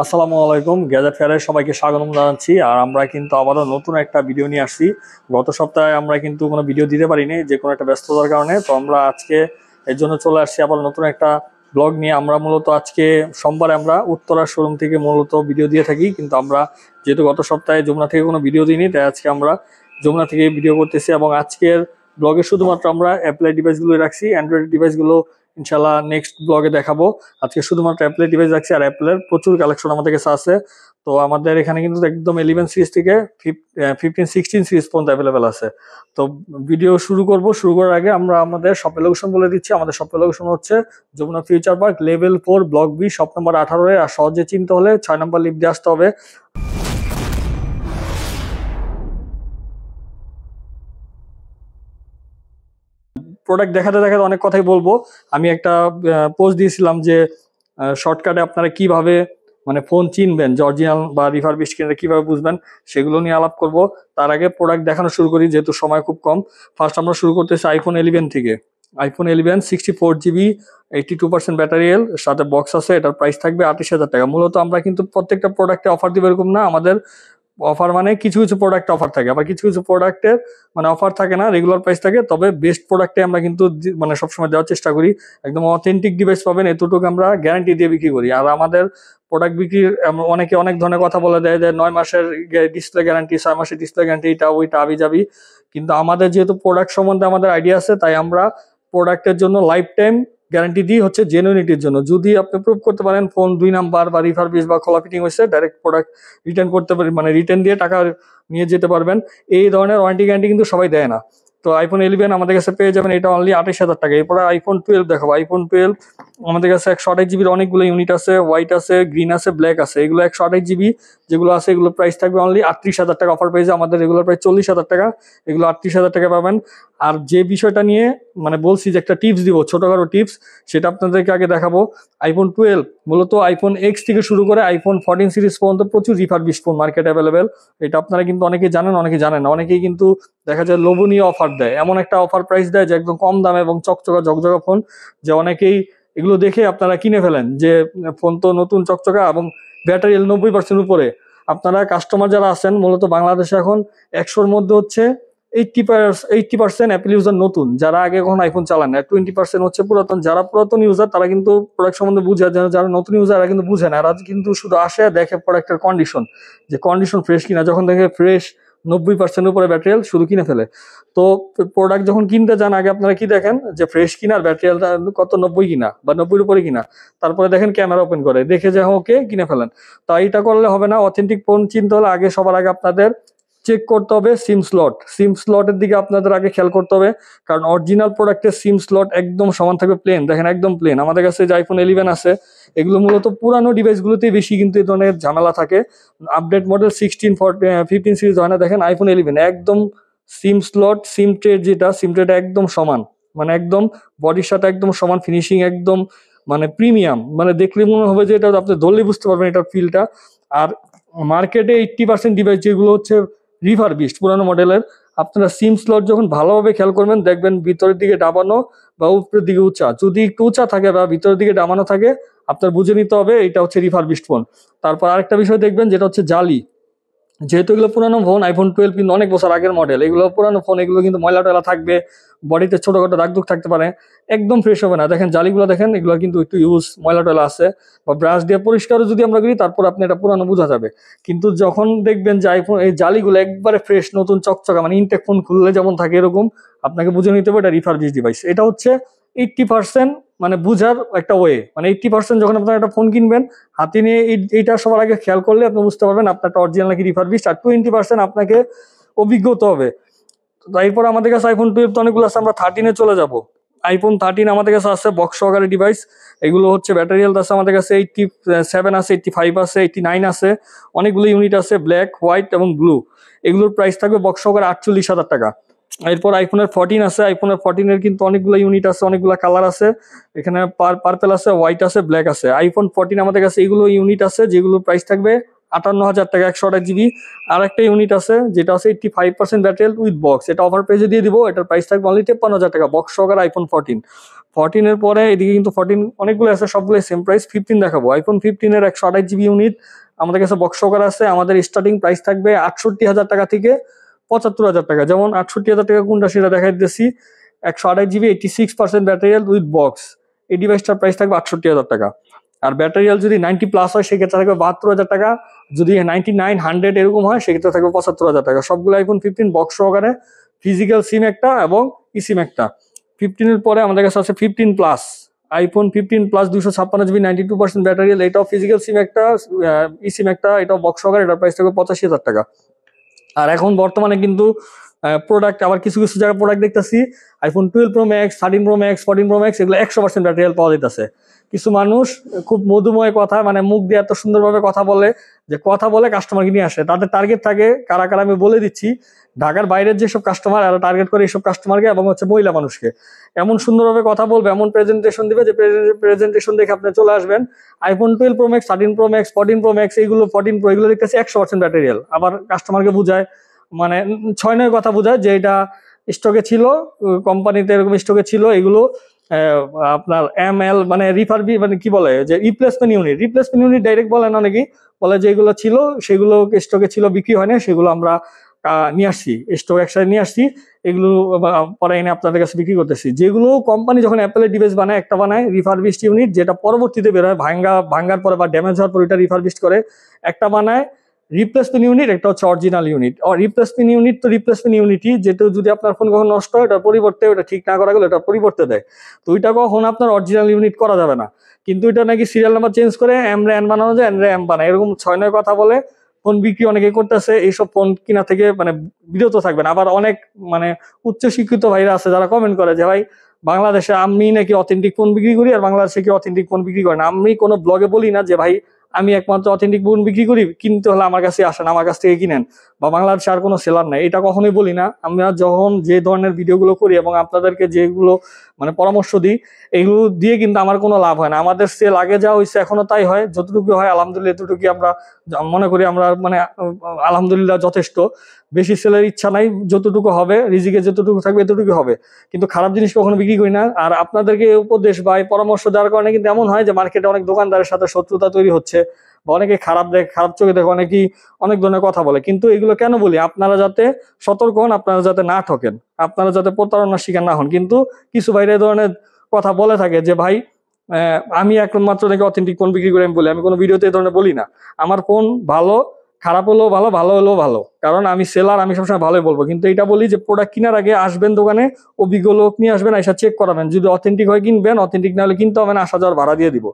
আসসালামু আলাইকুম, গ্যাজেট ফেয়ারে সবাইকে স্বাগতম জানাচ্ছি। আর আমরা কিন্তু আবারও নতুন একটা ভিডিও নিয়ে আসছি। গত সপ্তাহে আমরা কিন্তু কোনো ভিডিও দিতে পারিনি, যে কোনো একটা ব্যস্ততার কারণে। তো আমরা আজকে এর জন্য চলে আসছি আবার নতুন একটা ব্লগ নিয়ে। আমরা মূলত আজকে সোমবারে আমরা উত্তরা শোরুম থেকে মূলত ভিডিও দিয়ে থাকি, কিন্তু আমরা যেহেতু গত সপ্তাহে যমুনা থেকে কোনো ভিডিও দিইনি, তাই আজকে আমরা যমুনা থেকে ভিডিও করতেছি। এবং আজকের ব্লগে শুধুমাত্র আমরা অ্যাপেলের ডিভাইসগুলো রাখছি, অ্যান্ড্রয়েড ডিভাইসগুলো ইনশাল্লাহ নেক্সট ব্লগে দেখাবো। আজকে শুধুমাত্র অ্যাপেলের ডিভাইস রাখছি, আর অ্যাপেলের প্রচুর কালেকশন আমাদের কাছে আছে। তো আমাদের এখানে কিন্তু একদম 11 সিরিজ থেকে 15-16 সিরিজ পর্যন্ত অ্যাভেলেবেল আছে। তো ভিডিও শুরু করার আগে আমরা আমাদের শপের লোকেশন বলে দিচ্ছি। আমাদের শপের লোকেশন হচ্ছে Jamuna Future Park, level 4, block B, shop number 18। আর সহজে চিনতে হলে 6 নম্বর লিফট দিয়ে আসতে হবে। প্রোডাক্ট দেখাতে দেখাতে অনেক কথাই বলবো। আমি একটা পোস্ট দিয়েছিলাম যে শর্টকাটে আপনারা কিভাবে মানে ফোন চিনবেন, যে অরিজিনাল বা রিফারবিশড কিনে কিভাবে বুঝবেন, সেগুলো নিয়ে আলাপ করব। তার আগে প্রোডাক্ট দেখানো শুরু করি, যেহেতু সময় খুব কম। ফার্স্ট আমরা শুরু করতেছি আইফোন 11 থেকে। আইফোন 11 64 GB, 82% ব্যাটারি হেলথ, সাথে বক্স আছে। এটার প্রাইস থাকবে 28,000 টাকা। মূলত আমরা কিন্তু প্রত্যেকটা প্রোডাক্টে অফার দিব এরকম না। আমাদের অফার মানে কিছু কিছু প্রোডাক্ট অফার থাকে, আবার কিছু কিছু প্রোডাক্টের মানে অফার থাকে না, রেগুলার প্রাইস থাকে। তবে বেস্ট প্রোডাক্টে আমরা কিন্তু মানে সবসময় দেওয়ার চেষ্টা করি। একদম অথেন্টিক ডিভাইস পাবেন, এতটুকু আমরা গ্যারান্টি দিয়ে বিক্রি করি। আর আমাদের প্রোডাক্ট বিক্রির অনেকে অনেক ধরনের কথা বলে দেয় যে 9 মাসের ডিসপ্লে গ্যারান্টি, 6 মাসের ডিসপ্লে গ্যারান্টি, এটা ওইটা আবি যাবি। কিন্তু আমাদের যেহেতু প্রোডাক্ট সম্বন্ধে আমাদের আইডিয়া আছে, তাই আমরা প্রোডাক্টের জন্য লাইফ টাইম গ্যারান্টি দিই, হচ্ছে জেনুইনিটির জন্য। যদি আপনি প্রুভ করতে পারেন ফোন 2 নাম্বার বা রিফারবিশ বা খোলা ফিটিং হয়েছে, ডাইরেক্ট প্রোডাক্ট রিটার্ন করতে পারি, মানে রিটার্ন দিয়ে টাকা নিয়ে যেতে পারবেন। এই ধরনের ওয়ারেন্টি গ্যারান্টি কিন্তু সবাই দেয় না। তো আইফোন 11 আমাদের কাছে পেয়ে যাবেন, এটা অনলি 28,000 টাকা। এরপরে আইফোন 12 দেখাবো। আইফোন 12 আমাদের কাছে 128 GB অনেকগুলো ইউনিট আছে, হোয়াইট আছে, গ্রিন আছে, ব্ল্যাক আছে। এগুলো 128 GB যেগুলো আছে, এগুলো প্রাইস থাকবে অনলি 38,000 টাকা। অফার পেয়েছে আমাদের রেগুলার প্রাইস 40,000 টাকা, এগুলো 38,000 টাকা পাবেন। আর যে বিষয়টা নিয়ে মানে বলছি যে একটা টিপস দিব, ছোটখাটো টিপস, সেটা আপনাদেরকে আগে দেখাবো। আইফোন 12 মূলত আইফোন এক্স থেকে শুরু করে আইফোন 14 সিরিজ পর্যন্ত প্রচুর রিফারবিশড ফোন মার্কেট অ্যাভেলেবেল। এটা আপনারা কিন্তু অনেকেই জানেন, অনেকে জানেন না। অনেকেই কিন্তু দেখা যায় লোভনীয় অফার দেয়, এমন একটা অফার প্রাইস দেয় যে একদম কম দামে এবং চকচকা ঝকঝকা ফোন, যে অনেকেই এগুলো দেখে আপনারা কিনে ফেলেন যে ফোন তো নতুন চকচকা এবং ব্যাটারি 90% উপরে। আপনারা কাস্টমার যারা আছেন, মূলত বাংলাদেশে এখন 100-র মধ্যে হচ্ছে 80% অ্যাপেল ইউজার নতুন, যারা আগে কখনো আইফোন চালান না। 20% হচ্ছে পুরাতন। যারা পুরাতন ইউজার তারা কিন্তু প্রোডাক্ট সম্বন্ধে বুঝে, যারা নতুন ইউজার এরা কিন্তু বুঝে না। এরা কিন্তু শুধু আসে দেখে প্রোডাক্টের কন্ডিশন, যে কন্ডিশন ফ্রেশ কিনা। যখন দেখে ফ্রেশ 90% উপরে ব্যাটারি হেলথ, শুধু কিনে ফেলে। তো প্রোডাক্ট যখন কিনতে যান, আগে আপনারা কি দেখেন যে ফ্রেশ কিনা আর ব্যাটারি হেলথ কত, 90 কিনা বা 90-এর উপরে কিনা। তারপরে দেখেন ক্যামেরা ওপেন করে, দেখে যে ওকে কিনে ফেলেন। তো এইটা করলে হবে না। অথেন্টিক ফোন চিনতে হলে আগে সবার আগে আপনাদের চেক করতে হবে সিম স্লটের দিকে আপনাদের আগে খেয়াল করতে হবে। কারণ অরিজিনাল প্রোডাক্টের সিম স্লট একদম সমান থাকবে, প্লেন। দেখেন একদম প্লেন। আমাদের কাছে যে আইফোন 11 আছে, এগুলো মূলত পুরানো ডিভাইসগুলোতেই বেশি কিন্তু এই ধরনের ঝামেলা থাকে। আপডেট মডেল 16, 15 সিরিজ হয় না। দেখেন আইফোন 11 একদম সিম স্লট, সিম ট্রে, যেটা সিম ট্রেটা একদম সমান, মানে একদম বডির সাথে একদম সমান, ফিনিশিং একদম মানে প্রিমিয়াম। মানে দেখলে মনে হবে যে এটা আপনি ধরলেই বুঝতে পারবেন এটার ফিলটা। আর মার্কেটে 80% ডিভাইস যেগুলো হচ্ছে রিফারবিশড পুরানো মডেলের, আপনারা সিম স্লট যখন ভালোভাবে খেয়াল করবেন, দেখবেন ভিতরের দিকে ডাবানো বা উপরের দিকে উঁচা। যদি একটু উঁচা থাকে বা ভিতরের দিকে ডাবানো থাকে, আপনার বুঝে নিতে হবে এটা হচ্ছে রিফারবিশড ফোন। তারপর আরেকটা বিষয় দেখবেন, যেটা হচ্ছে জালি। যেহেতু এগুলো পুরানো ফোন, আইফোন 12 কিন্তু অনেক বছর আগের মডেল, এগুলো পুরানো ফোন, এগুলো কিন্তু ময়লা টয়লা থাকবে, বডিতে ছোটখাটো দাগ দুগ থাকতে পারে, একদম ফ্রেশ হবে না। দেখেন জালিগুলো, দেখেন এগুলো কিন্তু একটু ইউজ, ময়লা টয়লা আছে। বা ব্রাশ দিয়ে পরিষ্কারও যদি আমরা করি, তারপর আপনি এটা পুরানো বোঝা যাবে। কিন্তু যখন দেখবেন যে আইফোন এই জালিগুলো একবারে ফ্রেশ নতুন চকচকা, মানে ইনটেক ফোন খুললে যেমন থাকে এরকম, আপনাকে বুঝে নিতে হবে এটা রিফারবিশড ডিভাইস। এটা হচ্ছে 80% মানে বুঝার একটা ওয়ে। মানে 80% যখন আপনারা একটা ফোন কিনবেন, হাতে নিয়ে এইটা সবার আগে খেয়াল করলে আপনি বুঝতে পারবেন আপনারটা অরিজিনাল নাকি রিফারবিশড। আর 20% আপনাকে অভিজ্ঞ হতে হবে। তো এরপর আমাদের কাছে আইফোন 12 তো অনেকগুলো আছে, আমরা 13-এ চলে যাব। আইফোন 13 আমাদের কাছে আছে বক্স সহকারে ডিভাইস। এগুলো হচ্ছে ব্যাটারি হেলথ আছে আমাদের কাছে 87 আছে, 85 আছে, 89 আছে, অনেকগুলো ইউনিট আছে, ব্ল্যাক, হোয়াইট এবং ব্লু। এগুলোর প্রাইস থাকবে বক্স সহকারে 48,000 টাকা। এরপর আইফোনের 14 আছে। আইফোনের 14-এর কিন্তু অনেকগুলো ইউনিট আছে, অনেকগুলো কালার আছে। এখানে পার্পেল আছে, হোয়াইট আছে, ব্ল্যাক আছে। আইফোন 14 আমাদের কাছে এগুলো ইউনিট আছে, যেগুলো প্রাইস থাকবে 58,000 টাকা 128 জিবি। আর একটা ইউনিট আছে যেটা আছে 85% ব্যাটারি হেলথ উইথ বক্স, এটা অফার প্রাইসে দিয়ে দিব। এটার প্রাইস থাকবে অনলি 53,000 টাকা বক্স সহকারে আইফোন 14 এর পরে এদিকে কিন্তু 14 অনেকগুলো আছে, সবগুলো সেম প্রাইস। 15 দেখাবো, আইফোন 15 এর 128 জিবি ইউনিট আমাদের কাছে বক্স সহকারে আছে। আমাদের স্টার্টিং প্রাইস থাকবে 68,000 টাকা থেকে 75,000 টাকা। যেমন 68,000 টাকা কোনটা সেটা দেখাই দিচ্ছি। 128 GB 86% battery health with box, এই ডিভাইসটার প্রাইস থাকবে 68,000 টাকা। আর ব্যাটারি হেলথ যদি 90+ হয় সেক্ষেত্রে থাকবে 72,000 টাকা, যদি 99, 100 এরকম হয় সেক্ষেত্রে থাকবে 75,000 টাকা। সবগুলো আইফোন 15 বক্স সহকারে, ফিজিক্যাল সিম একটা এবং ই সিম একটা। 15 এর পরে আমাদের কাছে আছে 15+, আইফোন 15+ 256 জিবি 92% ব্যাটারি হেলথ, এটাও ফিজিক্যাল সিম একটা, ই সিম একটা, এটাও বক্স সহকারে, এটার প্রাইস থাকবে 85,000 টাকা। আর এখন বর্তমানে কিন্তু প্রোডাক্ট আবার কিছু কিছু জায়গায় প্রোডাক্ট দেখতেছি iPhone 12 pro max, 13 pro max, 14 pro max, এগুলো 100% ব্যাটারি হেলথ পাওয়া যাইতেছে। কিছু মানুষ খুব মধুময় কথা, মানে মুখ দিয়ে এত সুন্দরভাবে কথা বলে যে কথা বলে কাস্টমারকে নিয়ে আসে। তাদের টার্গেট থাকে কারা কারা আমি বলে দিচ্ছি। ঢাকার বাইরের যেসব কাস্টমার, এরা টার্গেট করে এইসব কাস্টমারকে এবং হচ্ছে মহিলা মানুষকে। এমন সুন্দরভাবে কথা বলবে, এমন প্রেজেন্টেশন দিবে যে প্রেজেন্টেশন দেখে আপনি চলে আসবেন। IPhone 12 pro max, 13 pro max, 14 pro max, এইগুলো 14 প্রো, এগুলো দেখতেছি 100% ব্যাটারি হেলথ। আবার কাস্টমারকে বুঝায়, মানে 6-9 কথা বোঝায় যে এটা স্টকে ছিল, কোম্পানিতে এরকম স্টকে ছিল। এগুলো আপনার ML মানে রিফারবি, মানে কি বলে যে রিপ্লেসমেন্ট ইউনিট ডাইরেক্ট বলে না, অনেকেই বলে যে এগুলো ছিল, সেগুলো স্টকে ছিল, বিক্রি হয় না, সেগুলো আমরা নিয়ে আসছি, স্টক একসাথে নিয়ে আসছি, এগুলো পরে এনে আপনাদের কাছে বিক্রি করতেছি। যেগুলো কোম্পানি যখন অ্যাপেলের ডিভাইস বানায়, একটা বানায় রিফারবিশড ইউনিট, যেটা পরবর্তীতে বের হয় ভাঙ্গার পরে বা ড্যামেজ হওয়ার পর এটা রিফারবিশড করে। একটা বানায় রিপ্লেসমেন্ট ইউনিট, একটা হচ্ছে অরিজিনাল ইউনিট। রিপ্লেসমেন্ট ইউনিট তো রিপ্লেসমেন্ট ইউনিটই, যেটা যদি আপনার ফোন কখন নষ্ট হয় ওটার পরিবর্তে, ওটা ঠিক না করা গেলে ওটার পরিবর্তে দেয়। তো ওইটা কখন আপনার অরিজিনাল ইউনিট করা যাবে না। কিন্তু এটা নাকি সিরিয়াল নাম্বার চেঞ্জ করে এমরে এন বানানো যায়, এনরে এম বানায়, এরকম 6-9 কথা বলে ফোন বিক্রি অনেকে করতেছে। এইসব ফোন কিনা থেকে মানে বিরত থাকবেন। আবার অনেক মানে উচ্চ শিক্ষিত ভাইরা আছে যারা কমেন্ট করে যে ভাই বাংলাদেশে আমি নাকি অথেন্টিক ফোন বিক্রি করি, আর বাংলাদেশে কি অথেন্টিক ফোন বিক্রি করে না। আমি কোনো ব্লগে বলি না যে ভাই আমি একমাত্র অথেন্টিক ফোন বিক্রি করি, কিনতে হলে আমার কাছে আসেন, আমার কাছ থেকে কিনেন, বা বাংলাদেশে আর কোনো সেলার নাই, এটা কখনোই বলি না। আমরা যখন যে ধরনের ভিডিওগুলো করি এবং আপনাদেরকে যেগুলো মানে পরামর্শ দিই, এগুলো দিয়ে কিন্তু আমার কোনো লাভ হয় না। আমাদের সেল আগে যা হয়েছে এখনো তাই হয়, যতটুকু হয় আলহামদুলিল্লাহ এতটুকু আমরা মনে করি আমরা মানে আলহামদুলিল্লাহ যথেষ্ট। বেশি সেলের ইচ্ছা নাই, যতটুকু হবে রিজিকে যতটুকু থাকবে এতটুকু হবে, কিন্তু খারাপ জিনিস কখনো বিক্রি করি না। আর আপনাদেরকে উপদেশ বা পরামর্শ দেওয়ার কারণে কিন্তু এমন হয় যে মার্কেটে অনেক দোকানদারের সাথে শত্রুতা তৈরি হচ্ছে, বা অনেকে খারাপ চোখে দেখে, অনেকেই অনেক ধরনের কথা বলে। কিন্তু এগুলো কেন বলি? আপনারা যাতে সতর্ক হন, আপনারা যাতে না ঠকেন, আপনারা যাতে প্রতারণার শিকার না হন। কিন্তু কিছু বাইরে ধরনের কথা বলে থাকে যে ভাই আমি একমাত্র নাকি অথেন্টিক ফোন বিক্রি করে আমি বলি, আমি কোনো ভিডিওতে এই ধরনের বলি না। আমার ফোন ভালো, খারাপ হলেও ভালো, ভালো হলেও ভালো, কারণ আমি সেলার, আমি সবসময় ভালোই বলবো। কিন্তু এটা বলি যে প্রোডাক্ট কেনার আগে আসবেন দোকানে, অভিজ্ঞ লোক নিয়ে আসবেন, এসে চেক করাবেন, যদি অথেন্টিক হয় কিনবেন, অথেন্টিক না হলে কিনতে হবে না, আসা যাওয়ার ভাড়া দিয়ে দিব।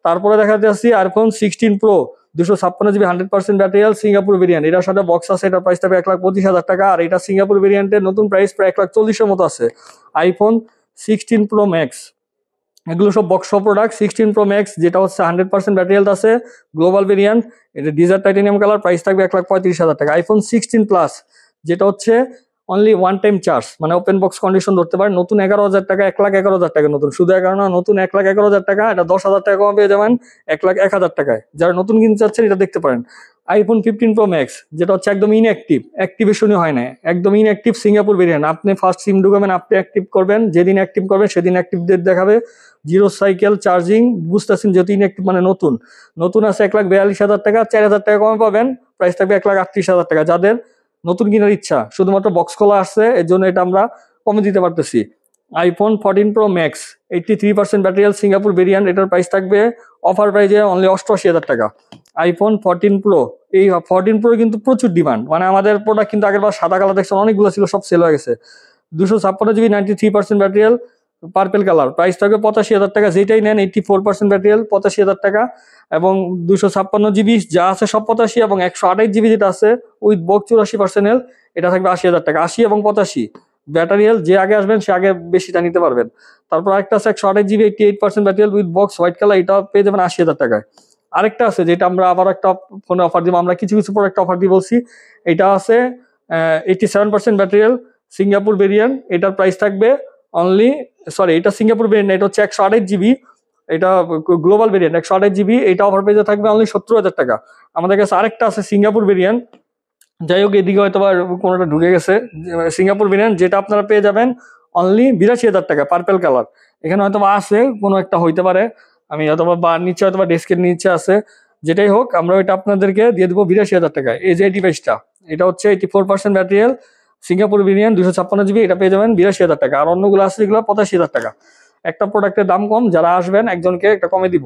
তারপরে দেখাতে আসছি iPhone 16 pro 256 GB 100% battery health, Singapore variant, এটার সাথে বক্স আছে, এটার প্রাইস থাকবে 1,25,000 টাকা। আর এটা সিঙ্গাপুর ভেরিয়েন্টের নতুন প্রাইস প্রায় 1,40,000 মতো আছে। আইফোন 16 প্রো ম্যাক্স, এগুলো সব বক্স প্রোডাক্ট। 16 প্রো ম্যাক্স যেটা হচ্ছে 100% ব্যাটারি হেলথ আছে, গ্লোবাল ভেরিয়েন্ট, এটা ডিজার টাইটানিয়াম কালার, প্রাইস থাকবে 1,35,000 টাকা। আইফোন 16+ যেটা হচ্ছে অনলি ওয়ান টাইম চার্জ, মানে ওপেন বক্স কন্ডিশন ধরতে পারেন, নতুন 11,000 টাকা, 1,11,000 টাকা নতুন, শুধু 11 না, নতুন 1,11,000 টাকা। এটা 10,000 টাকা কমে পেয়ে যাবেন 1,01,000 টাকায়। যারা নতুন কিনতে চাচ্ছেন এটা দেখতে পারেন। আইফোন 15 প্রো ম্যাক্স যেটা হচ্ছে একদম ইনঅ্যাক্টিভ, অ্যাক্টিভেশনই হয় না, একদম ইনঅ্যাক্টিভ সিঙ্গাপুর ভেরিয়েন্ট। আপনি ফার্স্ট সিম ঢুকাবেন, আপনি অ্যাক্টিভ করবেন, যেদিন অ্যাক্টিভ করবেন সেদিন অ্যাক্টিভ ডেট দেখাবে, জিরো সাইকেল চার্জিং, বুঝতেছেন যেহেতু ইনঅ্যাক্টিভ মানে নতুন। নতুন আছে 1,42,000 টাকা, 4,000 টাকা কমে পাবেন, প্রাইস থাকবে 1,38,000 টাকা। যাদের নতুন কেনার ইচ্ছা, শুধুমাত্র বক্স খোলা আসছে এর জন্য এটা আমরা কমে দিতে পারতেছি। IPhone 14 pro max 83% battery health, Singapore variant, এটার প্রাইস থাকবে অফার প্রাইজে অনলি 88,000 টাকা। আইফোন 14 প্রো, এই 14 প্রো কিন্তু প্রচুর ডিমান্ড, মানে আমাদের প্রোডাক্ট কিন্তু আগের বার সাদা কালার দেখছেন অনেকগুলো ছিল, সব সেল হয়ে গেছে। 256 GB 93% battery health, purple colour, price থাকবে 85,000 টাকা। যেটাই নেন 84% ব্যাটারি হেলথ, 85,000 টাকা। এবং 256 জিবি যা আছে সব 85, এবং 128 জিবি যেটা আছে উইথ বক্স 84% হেলথ, এটা থাকবে 80,000 টাকা। 80 এবং 85 ব্যাটারি হেলথ, যে আগে আসবেন সে আগে বেশিটা নিতে পারবেন। তারপর একটা আছে 128 GB 88% battery health with box white colour, এটা পেয়ে যাবেন 80,000 টাকায়। আরেকটা আছে যেটা আমরা আবার একটা ফোনে অফার দিব, আমরা কিছু কিছু প্রোডাক্ট অফার দিয়ে বলছি। এটা আছে 87% ব্যাটারি হেলথ, সিঙ্গাপুর ভেরিয়েন্ট, এটার প্রাইস থাকবে অনলি, সরি এটা সিঙ্গাপুর ভেরিয়েন্ট, এটা হচ্ছে 128 জিবি এটা গ্লোবাল ভেরিয়েন্ট 128 জিবি, এটা অফার পেজে থাকবে অনলি 70,000 টাকা। আমাদের কাছে আরেকটা আছে সিঙ্গাপুর ভেরিয়েন্ট, যাই হোক এদিকে হয়তো বা কোনোটা ঢুকে গেছে, সিঙ্গাপুর ভেরিয়েন্ট যেটা আপনারা পেয়ে যাবেন অনলি 82,000 টাকা, পার্পেল কালার। এখানে হয়তো বা আছে কোনো একটা হইতে পারে, আমি হয়তো বা নিচে হয়তো বা ডেস্কের নিচে আছে, যেটাই হোক আমরা ওইটা আপনাদেরকে দিয়ে দেবো 82,000 টাকায়। এই যে এই ডিভাইসটা, এটা হচ্ছে 84% ব্যাটারিয়াল সিঙ্গাপুর ভেরিয়েন্ট 256 জিবি, এটা পেয়ে যাবেন 82,000 টাকা। আর অন্যগুলো আছে যেগুলো 85,000 টাকা। একটা প্রোডাক্টের দাম কম, যারা আসবেন একজনকে একটা কমে দিব।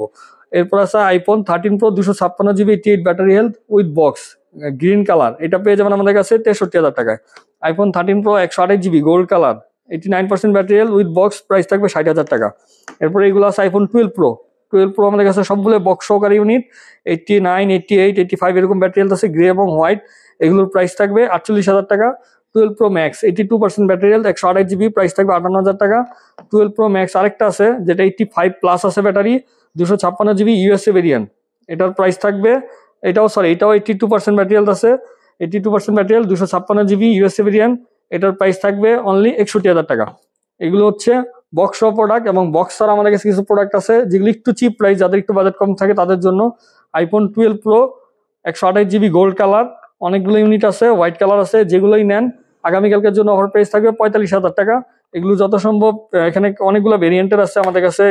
এরপর আছে iPhone 13 pro 256 GB 88 battery health with box, green colour, এটা পেয়ে যাবেন আমাদের কাছে 63,000 টাকায়। IPhone 13 pro 128 GB gold colour 89% battery health with box, price থাকবে 60,000 টাকা। এরপর এইগুলো আছে আইফোন 12 প্রো আমাদের কাছে সবগুলো বক্স সহকারী ইউনিট, 89, 88, 85 এরকম ব্যাটারি হেলথ আছে, গ্রে এবং হোয়াইট। এগুলোর প্রাইস থাকবে 48,000 টাকা। 12 pro max 82% battery health 128 GB, price থাকবে 58,000 টাকা। 12 প্রো ম্যাক্স আরেকটা আছে যেটা 85+ আছে ব্যাটারি, 256 জিবি ইউএসএ ভেরিয়েন্ট, এটার প্রাইস থাকবে, এটাও 82% ব্যাটারি হেলথ আছে, 82% battery health 256 GB USA variant, এটার প্রাইস থাকবে অনলি 61,000 টাকা। এগুলো হচ্ছে বক্স প্রোডাক্ট, এবং বক্সার আমাদের কাছে কিছু প্রোডাক্ট আছে যেগুলো একটু চিপ প্রাইস, যাদের একটু বাজেট কম থাকে তাদের জন্য। IPhone 12 pro 128 GB gold colour, অনেকগুলো ইউনিট আছে, হোয়াইট কালার আছে, যেগুলোই নেন আগামীকালকের জন্য অফার প্রাইস থাকবে 45,000 টাকা। এগুলো যত সম্ভব, এখানে অনেকগুলো ভেরিয়েন্টের আছে আমাদের কাছে।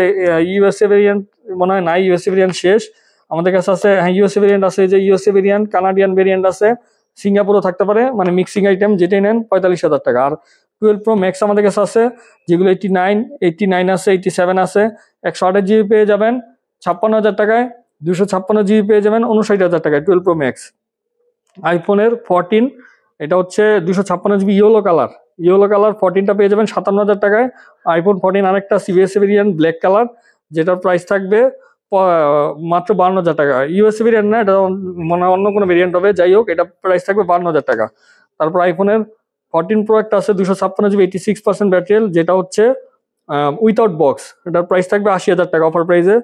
ইউএসএ ভেরিয়েন্ট মনে হয় নাই, ইউএসএ ভেরিয়েন্ট শেষ। আমাদের কাছে আছে, হ্যাঁ ইউএসএ ভেরিয়েন্ট আছে, যে ইউএসএ ভেরিয়েন্ট, কানাডিয়ান ভেরিয়েন্ট আছে, সিঙ্গাপুরও থাকতে পারে, মানে মিক্সিং আইটেম যেটাই নেন 45,000 টাকা। আর 12 প্রো ম্যাক্স আমাদের কাছে আছে যেগুলো 89 আছে, 87 আছে, 128 জিবি পেয়ে যাবেন 56,000 টাকায়, 256 জিবি পেয়ে যাবেন 59,000 টাকায় 12 প্রো ম্যাক্স। আইফোনের 14, এটা হচ্ছে 256 জিবি ইয়েলো কালার, 14টা পেয়ে যাবেন 57,000 টাকায়। আইফোন 14 আরেকটা সিবিএসএ ভেরিয়েন্ট ব্ল্যাক কালার, যেটার প্রাইস থাকবে মাত্র 52,000 টাকা। ইউএসএ ভেরিয়েন্ট না, এটা মনে হয় অন্য কোনো ভেরিয়েন্ট হবে, যাই হোক এটা প্রাইস থাকবে 52,000 টাকা। তারপর আইফোনের 14 প্রো একটা আছে 256 জিবি 86% ব্যাটারি, যেটা হচ্ছে উইথাউট বক্স, এটার প্রাইস থাকবে 80,000 টাকা অফার প্রাইসে।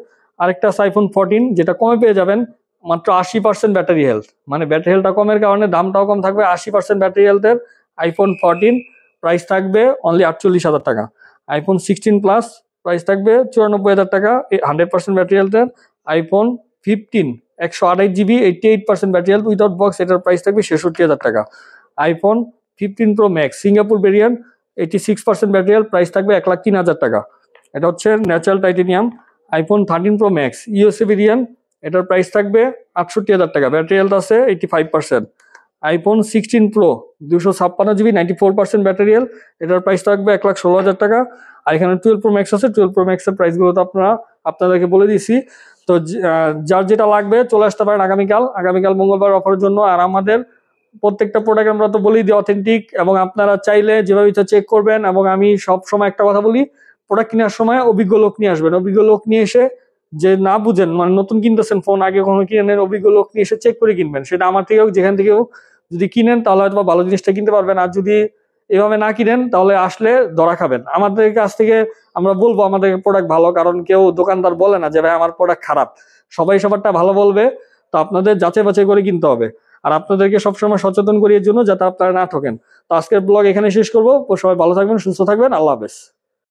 আরেকটা আছে আইফোন 14, যেটা কমে পেয়ে যাবেন মাত্র 80% ব্যাটারি হেলথ, মানে ব্যাটারি হেলথটা কমের কারণে দামটাও কম থাকবে, 80% ব্যাটারি হেলথের আইফোন 14 প্রাইস থাকবে অনলি 48,000 টাকা। আইফোন 16 প্লাস প্রাইস থাকবে 94,000 টাকা 100% ব্যাটারি হেলথের। IPhone 15 128 GB 88% battery health without box, এটার প্রাইস থাকবে 66,000 টাকা। IPhone 15 pro max Singapore variant 86% battery health, price থাকবে 1,03,000 টাকা। এটা হচ্ছে natural titanium. IPhone 13 pro max USA variant, এটার প্রাইস থাকবে 68,000 টাকা, ব্যাটারি হেলথ আছে 85%। IPhone 16 pro 256 GB 94% battery health, এটার প্রাইস থাকবে 1,16,000 টাকা। আর এখানে 12 প্রো ম্যাক্স আছে, 12 প্রো ম্যাক্সের প্রাইসগুলো তো আপনাদেরকে বলে দিয়েছি। তো যার যেটা লাগবে চলে আসতে পারেন আগামীকাল মঙ্গলবার অফারের জন্য। আর আমাদের প্রত্যেকটা প্রোডাক্ট আমরা তো বলেই দিই অথেন্টিক, এবং আপনারা চাইলে যেভাবে ইচ্ছা চেক করবেন। এবং আমি সব সময় একটা কথা বলি, প্রোডাক্ট কেনার সময় অভিজ্ঞ লোক নিয়ে আসবেন, অভিজ্ঞ লোক নিয়ে এসে, যে না বুঝেন মানে নতুন কিনতেছেন ফোন, আগে কখনো কিনেন, অভিজ্ঞ লোক নিয়ে এসে চেক করে কিনবেন, সেটা আমার থেকে হোক যেখান থেকে হোক। যদি কিনেন তাহলে হয়তো ভালো জিনিসটা কিনতে পারবেন, আর যদি এভাবে না কিনেন তাহলে আসলে ধরা খাবেন। আমাদের কাছ থেকে আমরা বলবো আমাদের প্রোডাক্ট ভালো, কারণ কেউ দোকানদার বলে না যে ভাই আমার প্রোডাক্ট খারাপ, সবাই সবারটা ভালো বলবে। তো আপনাদের যাচাই বাছাই করে কিনতে হবে, আর আপনাদেরকে সবসময় সচেতন করি এর জন্য যাতে আপনারা না ঠকেন। তো আজকের ব্লগ এখানে শেষ করবো। সবাই ভালো থাকবেন, সুস্থ থাকবেন, আল্লাহ হাফেজ।